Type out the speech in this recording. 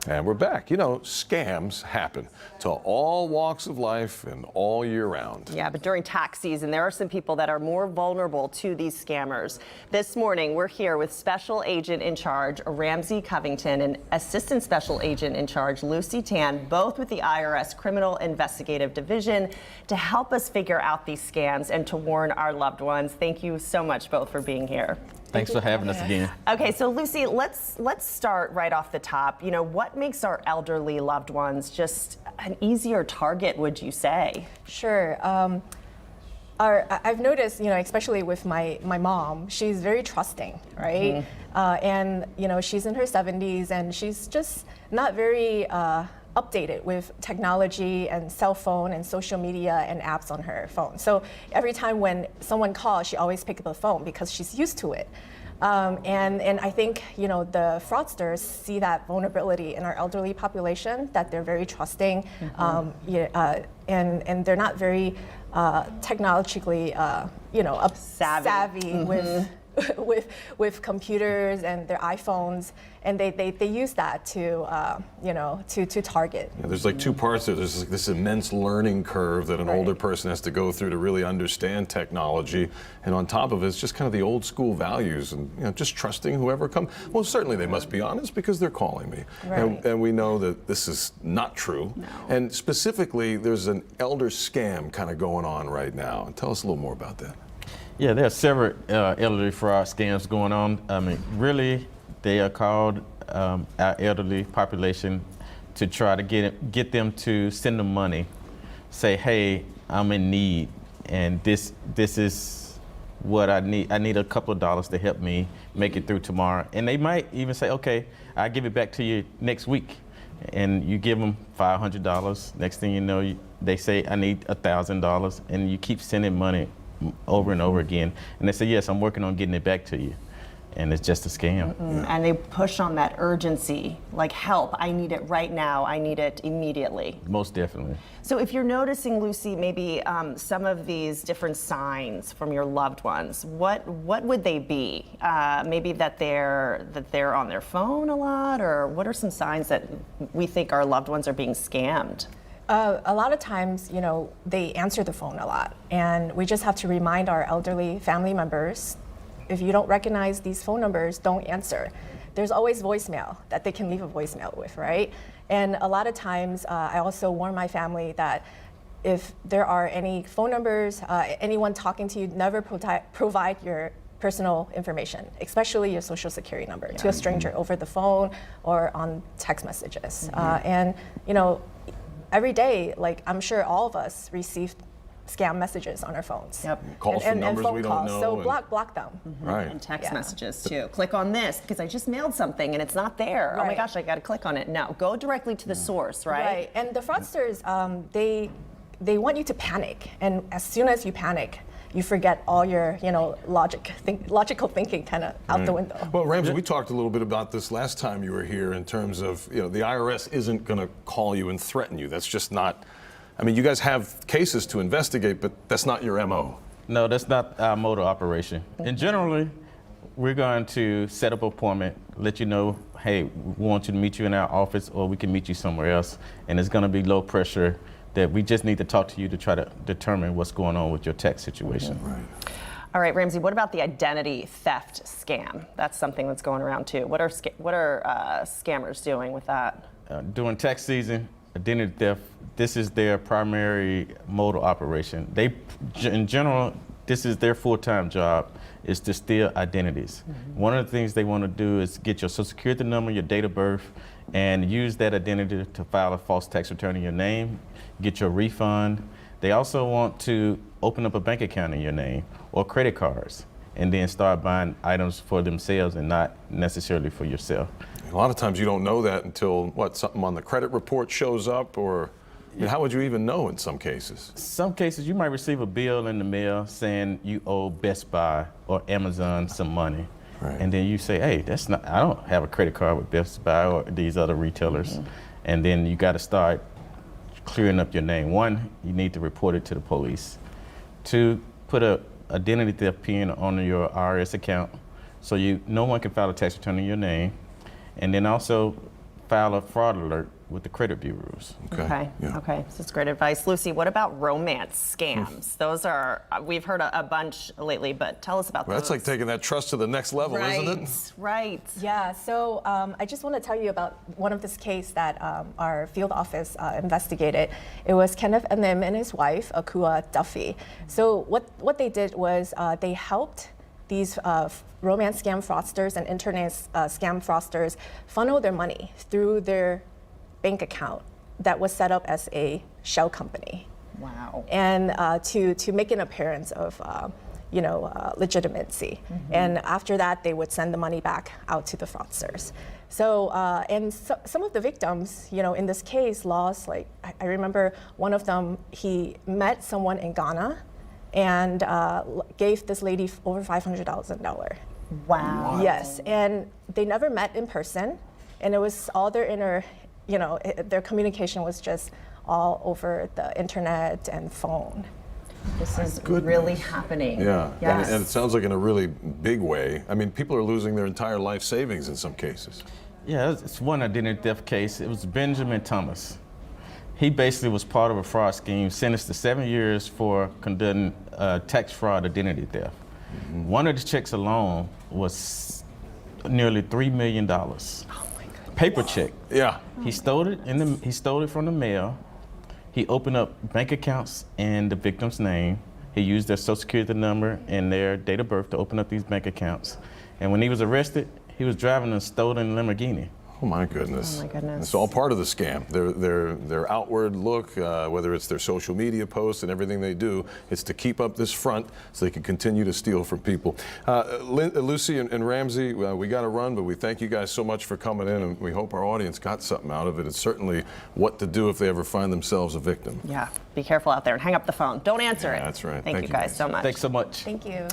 And we're back. You know, scams happen to all walks of life and all year round. Yeah, but during tax season, there are some people that are more vulnerable to these scammers. This morning, we're here with Special Agent in Charge Ramsey Covington and Assistant Special Agent in Charge Lucy Tan, both with the IRS Criminal Investigative Division, to help us figure out these scams and to warn our loved ones. Thank you so much both for being here. Thanks for having us again. Okay, so Lucy, let's start right off the top. You know, what makes our elderly loved ones just an easier target, would you say? Sure. I've noticed, you know, especially with my mom, she's very trusting, right? And, you know, she's in her 70s and she's just not very updated with technology and cell phone and social media and apps on her phone. So every time when someone calls, she always picks up the phone because she's used to it. And I think, you know, the fraudsters see that vulnerability in our elderly population, that they're very trusting, and they're not very technologically, you know, savvy with computers and their iPhones, and they use that to you know, to target. Yeah, there's like two parts there. There's like this immense learning curve that an older person has to go through to really understand technology, and on top of it, it's just kind of the old school values and, you know, just trusting whoever comes. Well, certainly they must be honest because they're calling me, and we know that this is not true. No. And specifically, there's an elder scam kind of going on right now. And tell us a little more about that. Yeah, there are several elderly fraud scams going on. I mean, really, they are called our elderly population to try to get them to send them money. Say, hey, I'm in need, and this is what I need. I need a couple of dollars to help me make it through tomorrow. And they might even say, okay, I'll give it back to you next week. And you give them $500. Next thing you know, they say, I need $1,000, and you keep sending money over and over again, and they say, yes, I'm working on getting it back to you, and it's just a scam. And they push on that urgency, like, help, I need it right now, I need it immediately. Most definitely. So if you're noticing, Lucy, maybe some of these different signs from your loved ones, what would they be? Maybe that they're on their phone a lot, or what are some signs that we think our loved ones are being scammed? A lot of times, you know, they answer the phone a lot, and we just have to remind our elderly family members, if you don't recognize these phone numbers, don't answer. There's always voicemail that they can leave a voicemail with, right? And a lot of times, I also warn my family that if there are any phone numbers, anyone talking to you, never provide your personal information, especially your social security number, to a stranger over the phone or on text messages. And, you know, every day, like, I'm sure all of us receive scam messages on our phones. Calls from numbers phone we don't calls. know. So block them. Right. And text messages too. Click on this because I just mailed something and it's not there. Oh my gosh, I got to click on it. No, go directly to the source, right? Right. And the fraudsters, they want you to panic, and as soon as you panic, you forget all your, you know, logical thinking kind of out the window. Well, Ramsey, we talked a little bit about this last time you were here in terms of, you know, the IRS isn't going to call you and threaten you. That's just not, I mean, you guys have cases to investigate, but that's not your MO. No, that's not our mode of operation. And generally, we're going to set up an appointment, let you know, hey, we want you to meet you in our office, or we can meet you somewhere else. And it's going to be low pressure, that we just need to talk to you to try to determine what's going on with your tax situation. Right. All right, Ramsey, what about the identity theft scam? That's something that's going around too. What are scammers doing with that? During tax season, identity theft, this is their primary mode of operation. They, in general, this is their full-time job, is to steal identities. One of the things they want to do is get your social security number, your date of birth, and use that identity to file a false tax return in your name, get your refund. They also want to open up a bank account in your name or credit cards, and then start buying items for themselves and not necessarily for yourself. A lot of times you don't know that until, what, something on the credit report shows up, or I mean, how would you even know in some cases? Some cases you might receive a bill in the mail saying you owe Best Buy or Amazon some money. Right. And then you say, hey, that's not, I don't have a credit card with Best Buy or these other retailers. And then you got to start clearing up your name. One, you need to report it to the police. Two, put a identity theft pin on your IRS account so no one can file a tax return in your name. And then also file a fraud alert with the credit bureaus. Okay. Yeah. Okay. So that's great advice. Lucy, what about romance scams? Those are, we've heard a bunch lately, but tell us about Well, those. that's like taking that trust to the next level, isn't it? Right. Yeah, so I just want to tell you about one of this case that our field office investigated. It was Kenneth Anim and his wife, Akua Duffy. So what they did was they helped these romance scam fraudsters and internet scam fraudsters funnel their money through their bank account that was set up as a shell company. Wow. And to make an appearance of legitimacy. And after that, they would send the money back out to the fraudsters. So, some of the victims, in this case, lost, like, I remember one of them, he met someone in Ghana and gave this lady over $500,000. Wow. Yes, and they never met in person, and it was all their inner, their communication was just all over the internet and phone. This is Goodness. really happening. Yeah, Yes. and it sounds like in a really big way. I mean, people are losing their entire life savings in some cases. Yeah, it's one identity theft case. It was Benjamin Thomas. He basically was part of a fraud scheme, sentenced to 7 years for conducting tax fraud identity theft. One of the checks alone was nearly $3 million. Oh my goodness. Paper check. Yeah. He stole it he stole it from the mail. He opened up bank accounts in the victim's name. He used their social security number and their date of birth to open up these bank accounts. And when he was arrested, he was driving a stolen Lamborghini. Oh my goodness. Oh my goodness. It's all part of the scam. Their outward look, whether it's their social media posts and everything they do, it's to keep up this front so they can continue to steal from people. Lucy and Ramsey, we got to run, but we thank you guys so much for coming in, and we hope our audience got something out of it. It's certainly what to do if they ever find themselves a victim. Yeah. Be careful out there and hang up the phone. Don't answer it. That's right. Thank Thank you you guys guys. so much. Thanks so much. Thank you.